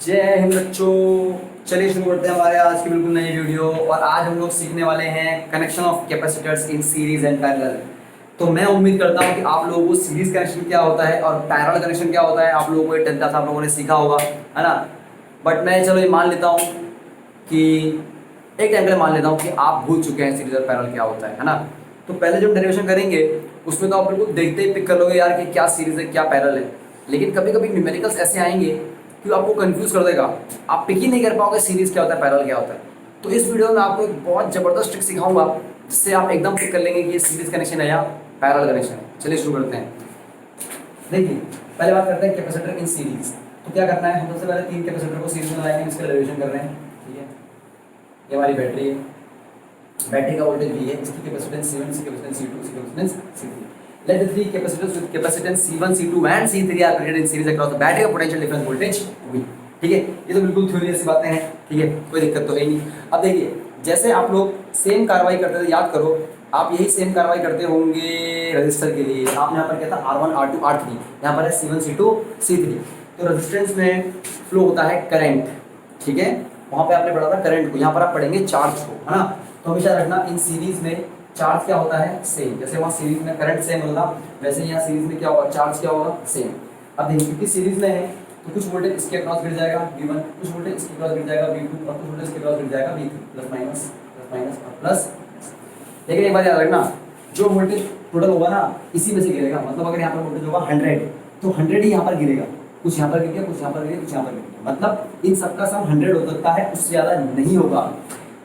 जय हिंद बच्चों। चलिए शुरू करते हैं हमारे आज की बिल्कुल नई वीडियो। और आज हम लोग सीखने वाले हैं connection of capacitors in series and parallel. तो मैं उम्मीद करता हूं कि आप लोगों को सीरीज कनेक्शन क्या होता है और पैरेलल कनेक्शन क्या होता है आप लोगों को 10th क्लास आप लोगों ने सीखा होगा, है ना। बट मैं चलो ये मान लेता हूँ कि एक टाइम के लिए मान लेता हूँ कि आप भूल चुके हैं सीरीज और पैरेलल क्या होता है ना। तो पहले जब डेरिवेशन करेंगे उसमें तो आप बिल्कुल देखते ही पिक कर लोगे यार कि क्या सीरीज है क्या पैरेलल है। लेकिन कभी कभी न्यूमेरिकल्स ऐसे आएंगे कि वो आपको कंफ्यूज कर देगा, आप पिक ही नहीं कर पाओगे सीरीज क्या होता है पैरेलल क्या होता है। तो इस वीडियो में आपको एक बहुत जबरदस्त ट्रिक सिखाऊंगा जिससे आप एकदम पिक कर लेंगे कि ये सीरीज कनेक्शन है या पैरेलल कनेक्शन है। चलिए शुरू करते हैं। देखिए पहले बात करते हैं कैपेसिटर इन सीरीज। तो क्या करना है, हम सबसे पहले 3 कैपेसिटर को सीरीज में लगाएंगे, इसका डेरिवेशन कर रहे हैं। ठीक है, ये हमारी बैटरी है, बैटरी का वोल्टेज V है, इसकी कैपेसिटेंस C1, इसकी कैपेसिटेंस C2, इसकी capacitance C3। Let the three capacitors with capacitance C1, C2 and C3 are connected in series across the battery of potential difference voltage V। ठीक है, ये तो बिल्कुल थ्योरी जैसी बातें हैं। ठीक है, कोई दिक्कत तो है नहीं। अब देखिए जैसे आप लोग सेम कार्रवाई करते थे, याद करो आप यही सेम कार्रवाई करते होंगे रजिस्टर के लिए। आपने यहाँ पर क्या था R1, R2, R3, यहाँ पर है C1, C2, C3। तो रेजिस्टेंस में फ्लो होता है करंट। ठीक है, वहाँ पे आपने पढ़ा था करंट को, यहाँ पर आप पढ़ेंगे चार्ज को, है ना। तो हमेशा रखना इन सीरीज में चार्ज क्या होता है सेम। जैसे वहाँ सीरीज में करंट सेम होगा वैसे यहाँ सीरीज में क्या होगा चार्ज क्या होगा सेम। अब देखिए क्योंकि सीरीज में है तो कुछ वोल्टेज इसके अक्रॉस गिर जाएगा V1, कुछ वोल्टेज इसके अक्रॉस गिर जाएगा V2 और कुछ वोल्टेज इसके अक्रॉस गिर जाएगा V3। Plus minus plus minus और प्लस। लेकिन एक बात याद रखना, जो वोल्टेज टोटल होगा ना इसी में से गिरेगा। मतलब अगर यहाँ पर वोल्टेज होगा 100 तो 100 ही यहाँ पर गिरेगा, कुछ यहाँ पर गिर गया, कुछ यहाँ पर गिर गया, कुछ यहाँ पर गिर गया। मतलब इन सबका सम 100 हो सकता है, उससे ज़्यादा नहीं होगा।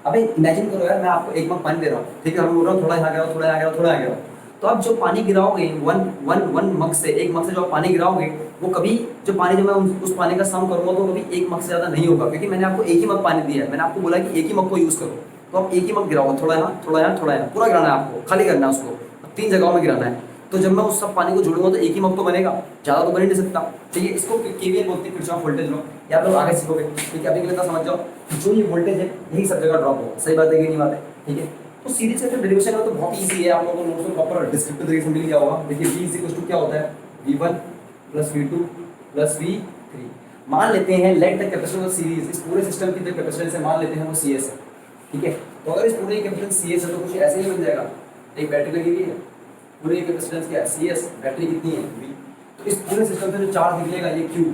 अबे इमेजिन करो यार, मैं आपको एक मग पानी दे रहा हूँ, ठीक है, मैं बोल रहा हूँ थोड़ा यहाँ गिराओ, थोड़ा यहाँ गिराओ, थोड़ा यहाँ गिराओ। तो आप जो पानी गिराओगे वन मग से, एक मग से जो आप पानी गिराओगे वो कभी जो पानी जो मैं उस पानी का सम करूँगा तो कभी एक मग से ज़्यादा नहीं होगा, क्योंकि मैंने आपको एक ही मग पानी दिया है। मैंने आपको बोला कि एक ही मग को यूज़ करो, तो आप एक ही मग गिराओगे, थोड़ा यहाँ थोड़ा यहाँ थोड़ा यहाँ, पूरा गिराना है आपको, खाली करना है उसको, 3 जगहों में गिराना है। तो जब मैं उस सब पानी को जोड़ूंगा तो एक ही मग तो बनेगा, ज़्यादा तो बन ही नहीं सकता। ठीक है, इसको केवीएल बोलते हैं, किरचॉफ वोल्टेज लॉ। या आप लोग आगे सीखोगे। ठीक है, अभी के लिए समझ जाओ जो ये वोल्टेज है यही सब जगह ड्रॉप होगा। सही बात है कि नहीं बात है। ठीक है, तो सीरीज का जो डेरिवेशन है तो बहुत ईजी है, आप लोगों को नोट्स में प्रॉपर डिस्क्रिप्टिव तरीके से मिल गया होगा। देखिए V इज इक्वल टू क्या होता है V1 plus V2 plus V3। मान लेते हैं let the capacitance of series, इस पूरे सिस्टम की जो कैपेसिटेंस है मान लेते हैं वो CS है। ठीक है, तो अगर इस पूरे कैपेसिटेंस CS है तो कुछ ऐसे ही बन जाएगा, एक बैटरी लगी हुई है, पूरे कैपेसिटेंस क्या है CS, बैटरी कितनी है V। तो इस पूरे सिस्टम से जो चार्ज निकलेगा ये Q,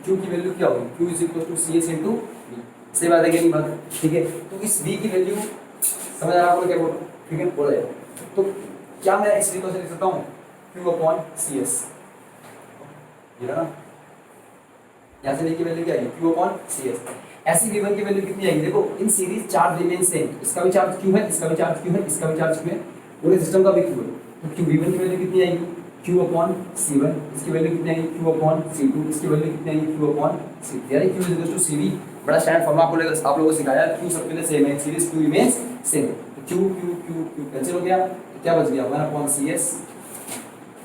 Q की वैल्यू क्या होगी Q is equal to CS into V। सही बात है कि नहीं बात। ठीक है, तो इस V की वैल्यू समझ आ रहा है आपको क्या बोल रहा हूँ। ठीक है, बोला जाए तो क्या मैं इस V को लिख सकता हूँ Q अपॉन CS, ये ना, यहाँ से V की वैल्यू क्या आएगी Q अपॉन CS। ऐसी V1 की वैल्यू कितनी आएगी, देखो in series charge remain same, इसका भी चार्ज Q है, इसका भी चार्ज Q है, इसका भी चार्ज Q है, पूरे सिस्टम का भी Q है। तो Q V1 की वैल्यू कितनी आएगी Q अपॉन C1, इसकी वैल्यू कितनी आएगी Q अपॉन C2, इसकी वैल्यू कितनी आएगी Q अपॉन C3। यानी Q is equal to CV, बड़ा स्टैंडर्ड फॉर्मूला आप लोगों को सिखाया। Q सबके लिए सेम है, सीरीज Q रिमेंस सेम। तो Q Q Q Q cancel हो गया, तो क्या बच गया 1 upon CS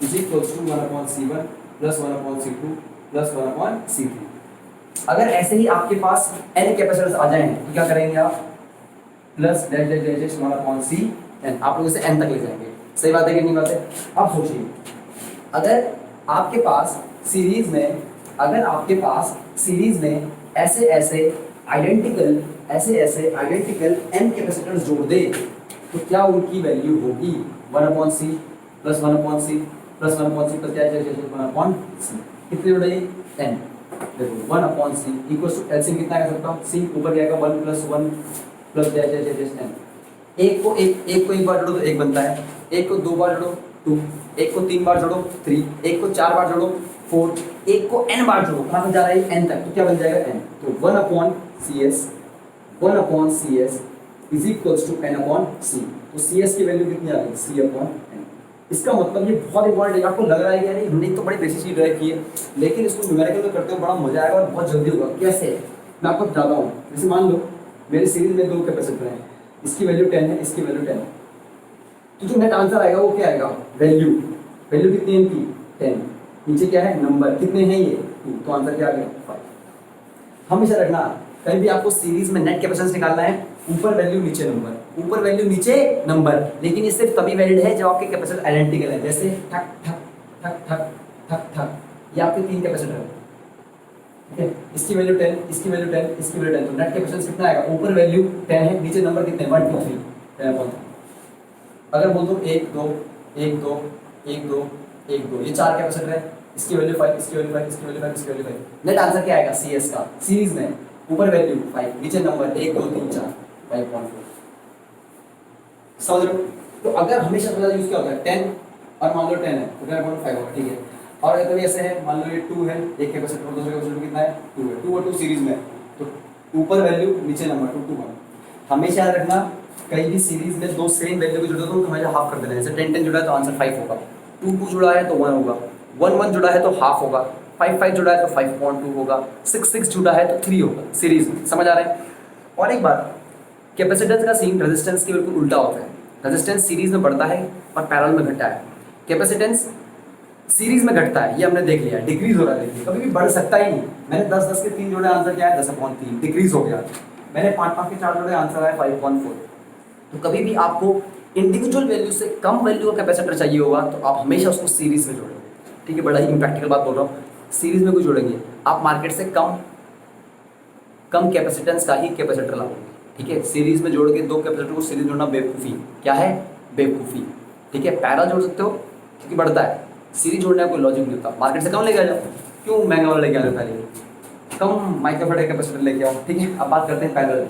is equal to 1 upon C1 plus 1 upon C2 plus 1 upon C3। अगर ऐसे ही आपके पास n कैपेसिटर्स आ जाएं तो क्या करेंगे आप, plus dash dash dash dash 1 upon C n, आप लोग इसे n तक ले जाएंगे। सही बात है कि नहीं बात है। अब सोचिए अगर आपके पास सीरीज में, अगर आपके पास सीरीज में ऐसे ऐसे आइडेंटिकल n कैपेसिटर्स जोड़ दे तो क्या उनकी वैल्यू होगी 1 upon C plus 1 upon C plus 1 upon C plus क्या 1 अपॉन C। कितने जोड़े n, देखो 1 upon C equals to LCM कितना कर सकता हूँ, C ऊपर जाएगा 1 plus 1 plus dash dash dash n। एक को एक बार जोड़ो तो 1 बनता है, एक को 2 बार जोड़ो 2, एक को 3 बार जोड़ो 3, एक को 4 बार जोड़ो 4, एक को n बार जोड़ो, कहाँ से जा रहा है n तक, तो क्या बन जाएगा n। तो 1 upon CS is equals to n upon C। तो CS की वैल्यू कितनी आ गई C अपॉन n। इसका मतलब ये बहुत इंपॉर्टेंट है। आपको लग रहा है कि यानी हमने तो बड़ी बेसिक चीज ड्राइव की है, लेकिन इसको न्यूमेरिकल में करते हुए बड़ा मजा आएगा और बहुत जल्दी होगा। कैसे, मैं आपको बताता हूँ। जैसे मान लो मेरी सीरीज में 2 कैपेसिटर हैं, इसकी वैल्यू 10 है, इसकी वैल्यू 10 है, तो जो नेट आंसर आएगा वो क्या आएगा, वैल्यू कितनी है इनकी 10, नीचे क्या है नंबर, कितने हैं ये 2, तो आंसर क्या आ गया 5। हमेशा रखना कहीं भी आपको सीरीज में नेट कैपेसिटेंस निकालना है, ऊपर वैल्यू नीचे नंबर, ऊपर वैल्यू नीचे नंबर। लेकिन ये सिर्फ तभी वैलिड है जब आपके कैपेसिटर आइडेंटिकल है। जैसे ठक ठक ठक ठक ठक ठक, ये आपके 3 कैपेसिटर है, ठीक है, इसकी वैल्यू 10, इसकी वैल्यू 10, इसकी वैल्यू 10, तो नेट कैपेसिटेंस कितना आएगा, ऊपर वैल्यू 10 है, नीचे नंबर कितने हैं 1 2 3 10 अगर बोल दो 1 2 1 2 1 2 1 2, ये चार कैपेसिटर है, इसकी वैल्यू 5, इसकी वैल्यू 5, इसकी वैल्यू 5, इसकी वैल्यू 5, नेट आंसर क्या आएगा CS का, सीरीज में ऊपर वैल्यू 5, नीचे नंबर 1 2 3 4 5.4। समझ रहे हो? तो अगर हमेशा थोड़ा यूज क्या होता है 10 और मान लो 10 है तो 10.5 होगा, ठीक है। और अगर ऐसे है मान लो ये 2 है, एक कैपेसिटर दूसरे कैपेसिटर कितना है 2 है, 2 और 2 सीरीज में है, तो ऊपर वैल्यू नीचे नंबर 2 2 1। हमेशा याद रखना कहीं भी सीरीज में दो सेम वैल्यू की जुड़े तो हमेशा हाफ कर देना, जैसे 10 10 जुड़ा है तो आंसर 5 होगा, 2 2 जुड़ा है तो 1 होगा, 1 1 जुड़ा है तो हाफ होगा, 5 5 जुड़ा है तो 5.2 होगा, 6 6 जुड़ा है तो 3 होगा सीरीज में। समझ आ रहा है? और एक बात, कैपेसिटेंस का सीन रेजिस्टेंस के बिल्कुल उल्टा होता है, रेजिस्टेंस सीरीज में बढ़ता है और पैरेलल में घटता है, कैपेसिटेंस सीरीज में घटता है, ये हमने देख लिया, डिक्रीज हो रहा है, देखिए कभी भी बढ़ सकता ही नहीं। मैंने 10 10 के 3 जोड़े, आंसर क्या है 10/3, डिक्रीज हो गया। मैंने 5 5 के 4 जोड़े, आंसर आया 5.4। तो कभी भी आपको इंडिविजुअल वैल्यू से कम वैल्यू का कैपेसिटर चाहिए होगा तो आप हमेशा उसको सीरीज में जोड़ेंगे, ठीक है। बड़ा ही इम्प्रैक्टिकल बात बोल रहा हूँ, सीरीज में कोई जोड़ेंगे आप मार्केट से कम कैपेसिटेंस का ही कैपेसिटर लाओगे, ठीक है। सीरीज में जोड़ के दो कैपेसिटर को सीरीज जोड़ना बेवकूफ़ी, क्या है बेवकूफ़ी, ठीक है। पैरेलल जोड़ सकते हो क्योंकि बढ़ता है, सीरीज जोड़ने का कोई लॉजिक नहीं होता। मार्केट से कम लेके आ जाओ, क्यों महंगा वाला लेके आ जाओ, पहले कम माइक्रोफैराड कैपेसिटर लेके आओ, ठीक है। अब बात करते हैं parallel.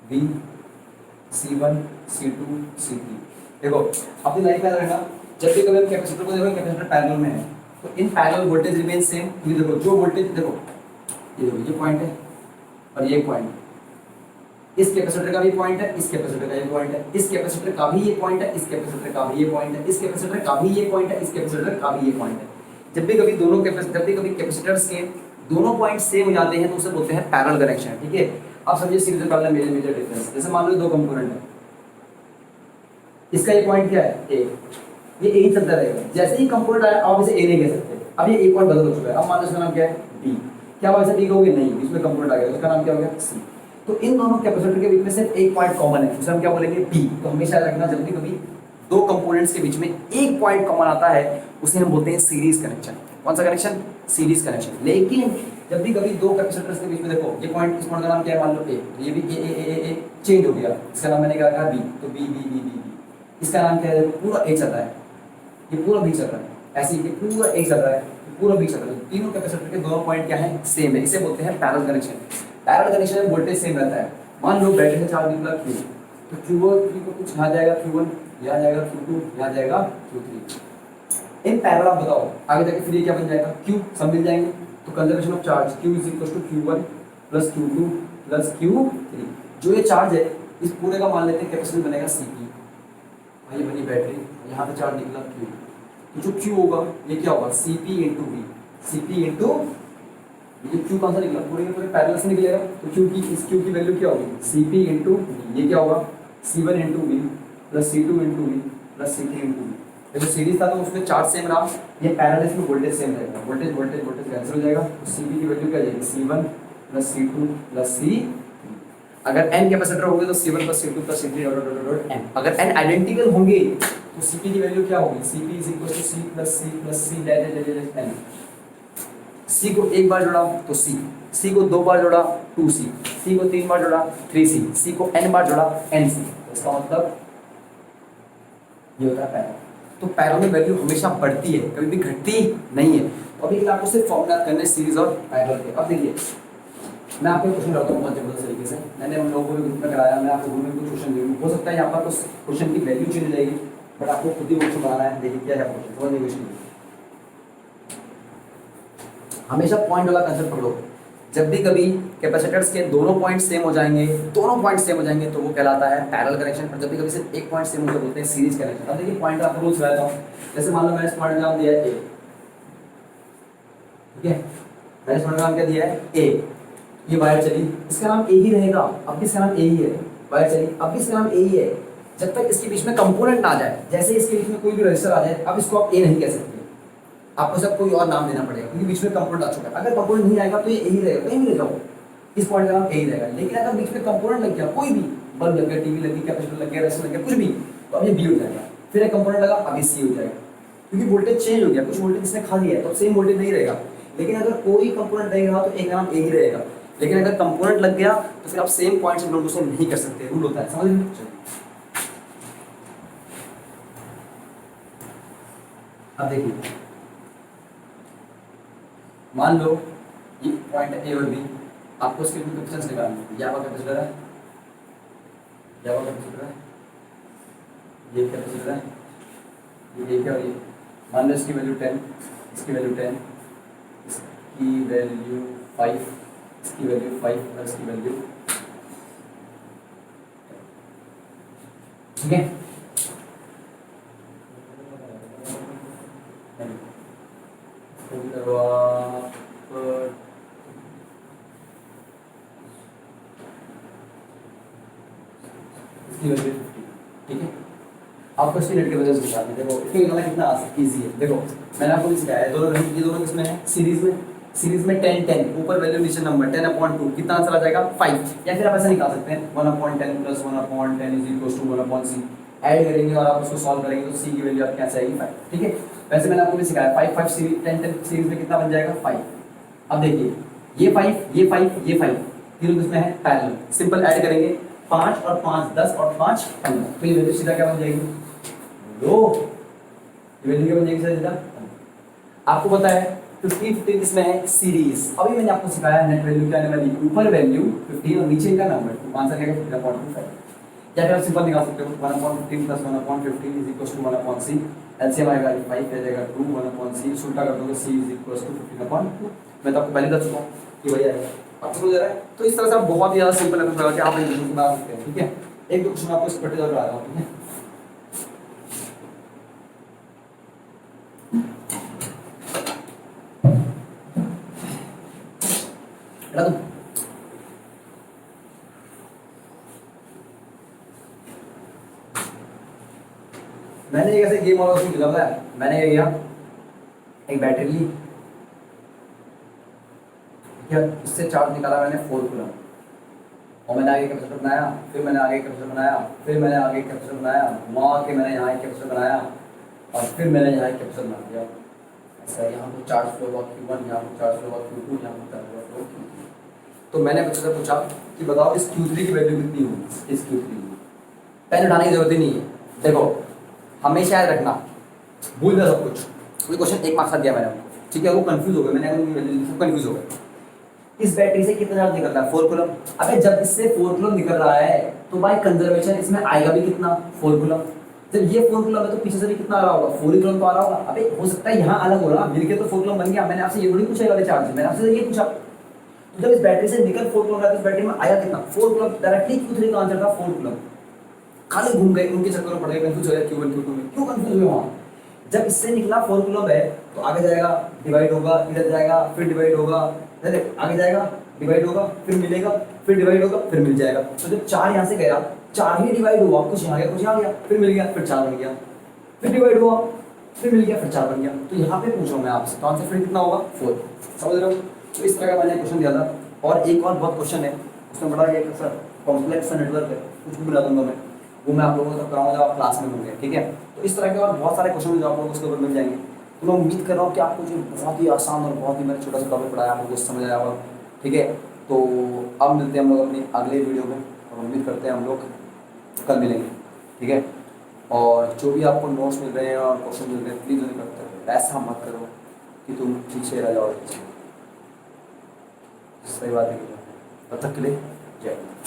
B, C1, C2, C3। देखो अपनी लाइफ में याद रखना, जब भी कभी हम कैपेसिटर को देखो, कैपेसिटर पैरेलल में है तो in parallel voltage remain same. ये देखो जो वोल्टेज, देखो ये देखो ये पॉइंट है और ये पॉइंट, इस कैपेसिटर का भी पॉइंट है, इस कैपेसिटर का ये पॉइंट है, इस कैपेसिटर का भी ये पॉइंट है, इस कैपेसिटर का भी ये पॉइंट है, इस कैपेसिटर का भी ये पॉइंट है, इस कैपेसिटर का भी ये पॉइंट है। जब भी कभी दोनों कैपेसिटर्स के दोनों पॉइंट सेम हो जाते हैं तो उसे बोलते हैं पैरेलल कनेक्शन, ठीक है। आप समझिए सीरीज में पैरेलल मेजर मेजर डिफरेंस। जैसे मान लो दो कंपोनेंट है, इसका ये पॉइंट क्या है ए, ये ए ही चलता रहेगा, जैसे ही कंपोनेंट आया आप इसे ए नहीं कह सकते, अब ये एक पॉइंट बदल हो चुका है, अब मान लो इसका नाम क्या है बी, क्या आप ऐसे बी कहोगे नहीं, इसमें कंपोनेंट आ गया, उसका नाम क्या हो गया सी। तो इन दोनों कैपेसिटर के बीच में सिर्फ एक पॉइंट कॉमन है, उसे हम क्या बोलेंगे बी। तो हमेशा याद रखना जब भी कभी दो कंपोनेंट्स के बीच में एक पॉइंट कॉमन आता है उसे हम बोलते हैं सीरीज कनेक्शन। कौन सा कनेक्शन? Series connection. लेकिन जब भी कभी दो कैपेसिटर्स के बीच में देखो ये पॉइंट, इस पॉइंट का नाम क्या है मान लो ए, तो ये भी ए चेंज हो गया, इसका नाम मैंने क्या रखा बी, तो बी बी बी बी, इसका नाम क्या है, पूरा ए चल रहा है, ये पूरा बी चल रहा है, ऐसे ही पूरा ए चल रहा है, पूरा बी चल रहा है। तीनों कैपेसिटर के दोनों पॉइंट क्या है सेम है, इसे बोलते हैं पैरेलल कनेक्शन। पैरेलल कनेक्शन में वोल्टेज सेम रहता है। मान लो बैटरी से चार्ज निकला Q, तो Q1 को कुछ यहाँ जाएगा Q1, यहाँ जाएगा Q2, यहाँ जाएगा Q3। इन पैरेलल आप बताओ आगे जाके फिर ये क्या बन जाएगा Q, सब मिल जाएंगे। तो conservation of charge Q is equal to Q1 plus Q2 plus Q3। जो ये चार्ज है इस पूरे का मान लेते हैं कैपेसिटी बनेगा Cp, ये बनी बैटरी, यहाँ पे चार्ज निकला Q, तो जो Q होगा ये क्या होगा Cp into V, Cp into ये Q कौन सा निकला, पूरे के पूरे पैरेलल से निकलेगा, तो Q की इस Q की वैल्यू क्या होगी Cp इंटू V, ये क्या होगा C1 into V plus C2 into V plus C3 into V। जो सीरीज था तो उसमें चार्ज सेम रहा, ये पैरेलल इसमें वोल्टेज सेम रहेगा, वोल्टेज वोल्टेज वोल्टेज कैंसिल हो जाएगा, तो Cp की वैल्यू क्या आ जाएगी C1 plus C2 plus C। अगर n कैपेसिटर होंगे तो C1 plus C2 plus C3 dot dot dot n। अगर n आइडेंटिकल होंगे तो Cp की वैल्यू क्या होगी Cp is equal to C plus C dot n। C को एक बार जोड़ा तो C को दो बार जोड़ा 2C, C को तीन बार जोड़ा 3C, C को n बार जोड़ा nC। इसका मतलब ये होता है पैरेलल। तो पैरेलल में वैल्यू हमेशा बढ़ती है, कभी भी घटती नहीं है। तो अभी आपको सिर्फ फॉर्मूला करने सीरीज और पैरेलल के। अब देखिए मैं आपको क्वेश्चन करता हूँ बहुत जबरदस्त तरीके से, मैंने उन लोगों को भी ग्रुप में कराया, मैं आपको ग्रुप में कुछ क्वेश्चन दूँगी, हो सकता है यहाँ पर कुछ क्वेश्चन की वैल्यू चेंज हो जाएगी, बट आपको खुद ही क्वेश्चन बनाना है। देखिए क्या है क्वेश्चन, समझ क्वेश्चन हमेशा पॉइंट वाला कंसेप्ट पकड़ो। जब भी कभी कैपेसिटर्स के दोनों पॉइंट सेम हो जाएंगे, दोनों पॉइंट सेम हो जाएंगे तो वो कहलाता है पैरेलल कनेक्शन। पर जब भी कभी सिर्फ एक पॉइंट सेम हो बोलते हैं सीरीज कनेक्शन। अब देखिए पॉइंट आपको रूल्स बताता हूँ। जैसे मान लो मैंने इस पॉइंट का नाम दिया है ए, ठीक है, मैंने इस पॉइंट का नाम क्या दिया है ए, ये वायर चली, इसका नाम ए ही रहेगा, अब भी इसका नाम ए ही है, वायर चली, अब भी इसका नाम ए ही है। जब तक इसके बीच में कंपोनेंट ना आ जाए, जैसे इसके बीच में कोई भी रजिस्टर आ जाए, अब इसको आप ए नहीं कह सकते, आपको सब कोई और नाम देना पड़ेगा क्योंकि बीच में कंपोनेंट आ चुका है। अगर कंपोनेंट नहीं आएगा तो ये यही रहेगा, कहीं भी ले जाओ, इस पॉइंट का नाम यही रहेगा। लेकिन अगर बीच में कंपोनेंट लग गया, कोई भी बल्ब लग गया, टीवी लगी, कैपेसिटर लग गया, रेसिस्टर लग गया, कुछ भी, तो अब ये बी हो जाएगा। फिर एक कंपोनेंट लगा, अब ये सी हो जाएगा, क्योंकि वोल्टेज चेंज हो गया, कुछ वोल्टेज इसने खा लिया है तो सेम वोल्टेज नहीं रहेगा। लेकिन अगर कोई कंपोनेंट नहीं रहा तो एक का नाम ए ही रहेगा। लेकिन अगर कंपोनेंट लग गया तो फिर आप सेम पॉइंट से नोट नहीं कर सकते, रूल होता है, समझ लीजिए। अब देखिए, मान लो ये पॉइंट ए और बी, आपको इसके कैपेसिटेंस निकालनी है। ये आपका कैपेसिटर है, ये आपका कैपेसिटर है, ये कैपेसिटर है, ये क्या, और ये मान लो इसकी वैल्यू 10, इसकी वैल्यू 10, इसकी वैल्यू 5, इसकी वैल्यू 5 और इसकी वैल्यू, ठीक है। ठीक है, आपको इसकी नेट कैपेसिटेंस निकालनी है। देखो इसको निकालना कितना इजी है। देखो मैंने आपको सिखाया है, दोनों ये दोनों किसमें है, सीरीज में 10 10, ऊपर वैल्यू नीचे नंबर, 10/2 कितना चला जाएगा 5। या फिर आप ऐसा निकाल सकते हैं 1/10 + 1/10 = 1/c, ऐड करेंगे और आप उसको सॉल्व करेंगे तो c की वैल्यू आपके कैसे आएगी 5। ठीक है, वैसे मैंने आपको भी सिखाया 5 5 सीरीज 10 10 सीरीज में कितना बन जाएगा 5। अब देखिए ये 5 ये 5 ये 5 तीनों किसमें है, पैरेलल, सिंपल ऐड करेंगे 5 और 5 10 और 5 15, तो ये वैल्यू सीधा क्या बन जाएगी, लो ये वैल्यू क्या बन जाएगी सीधा। आपको पता है 15 15 किसमें है, सीरीज। अभी मैंने आपको सिखाया नेट वैल्यू क्या आने वाली, ऊपर वैल्यू 15 और नीचे का नंबर, तो आंसर क्या है 15.25। या फिर आप सिंपल निकाल सकते हो 1/15 + 1/15 = 1/c, एलसीएम आएगा 5 आ जाएगा 2 1/c, उल्टा कर दोगे c = 15/2। मैं तो आपको पहले बता चुका हूँ कि वही आएगा, आपको समझ आ रहा है। तो इस तरह से आप बहुत ही ज़्यादा सिंपल लगा कि आप एक क्वेश्चन बना सकते हैं। ठीक है, एक दो क्वेश्चन आपको इस पर्टिकुलर आ रहा हूँ। ठीक है, हटा दूँ, मैंने एक ऐसे गेम वाला उसमें खेला था। मैंने क्या किया, एक बैटरी ली, क्या इससे चार्ज निकाला मैंने 4 कूलम, और मैंने आगे कैपेसिटर बनाया, फिर मैंने आगे कैपेसिटर बनाया, फिर मैंने आगे कैपेसिटर बनाया, वहाँ के मैंने यहाँ एक कैपेसिटर बनाया, और फिर मैंने यहाँ एक कैपेसिटर बना दिया। ऐसा यहाँ पर चार्ज फ्लो हुआ Q1, यहाँ पर चार्ज फ्लो हुआ Q2, यहाँ पर चार्ज फ्लो हुआ Q3। तो मैंने बच्चे से पूछा कि बताओ इस Q3 की वैल्यू कितनी होगी, इस Q3 की। पेन उठाने की जरूरत ही नहीं है। देखो हमेशा याद रखना, भूल गया सब कुछ, कोई क्वेश्चन एक मार्क्स दिया मैंने आपको, ठीक है, वो कंफ्यूज हो गए, मैंने सब कंफ्यूज हो गए। इस बैटरी से कितना चार्ज निकल रहा है 4 कूलम। अबे जब इससे 4 कूलम निकल रहा है तो भाई कंजर्वेशन इसमें आएगा भी कितना 4 कूलम। जब ये 4 कूलम है तो पीछे से भी कितना आ रहा होगा 4 कूलम तो आ रहा होगा। अबे हो सकता है यहाँ अलग हो रहा, मिलके तो 4 कूलम बन गया। मैंने आपसे ये थोड़ी पूछा वाले चार्ज, मैंने आपसे ये पूछा तो जब इस बैटरी से निकल 4 कूलम रहा है तो इस बैटरी में आया कितना 4 कूलम। डायरेक्टली Q3 का आंसर था 4 कूलम। खाली घूम गए, उनके चक्कर में पड़ गए, कंफ्यूज हो गए Q1 Q2 में। क्यों कंफ्यूज हुए वहाँ, जब इससे निकला 4 कूलम है तो आगे जाएगा डिवाइड होगा, इधर जाएगा फिर डिवाइड होगा, आगे जाएगा डिवाइड होगा फिर मिलेगा, फिर डिवाइड होगा फिर मिल जाएगा। तो जब 4 यहाँ से गया 4 ही डिवाइड हुआ, कुछ यहाँ गया कुछ यहाँ गया, फिर मिल गया फिर 4 बन गया, फिर डिवाइड हुआ फिर मिल गया फिर 4 बन गया। तो यहाँ पे पूछ रहा हूँ मैं आपसे, तो आंसर फिर कितना होगा 4। समझ रहे हो। तो इस तरह का मैंने क्वेश्चन दिया था। और एक और बहुत क्वेश्चन है, उसमें बड़ा ये सर कॉम्प्लेक्स नेटवर्क है, कुछ भी बता दूंगा मैं, वो मैं आप लोगों को कराऊंगा जब आप क्लास में होंगे। ठीक है, तो इस तरह के और बहुत सारे क्वेश्चन जो आप लोगों को उसके ऊपर मिल जाएंगे। तो मैं उम्मीद कर रहा हूँ कि आपको जो बहुत ही आसान और बहुत ही मैंने छोटा सा टॉपिक पढ़ाया आप लोगों को समझ आया होगा। ठीक है, तो अब मिलते हैं हम लोग अपनी अगले वीडियो में, और उम्मीद करते हैं हम लोग कल मिलेंगे। ठीक है, और जो भी आपको नोट्स मिल रहे हैं और क्वेश्चन मिल रहे हैं प्लीज़ उन्हें करते रहो, ऐसा मत करो कि तुम पीछे रह जाओ। सही बात है, तब तक के लिए जय हिंद।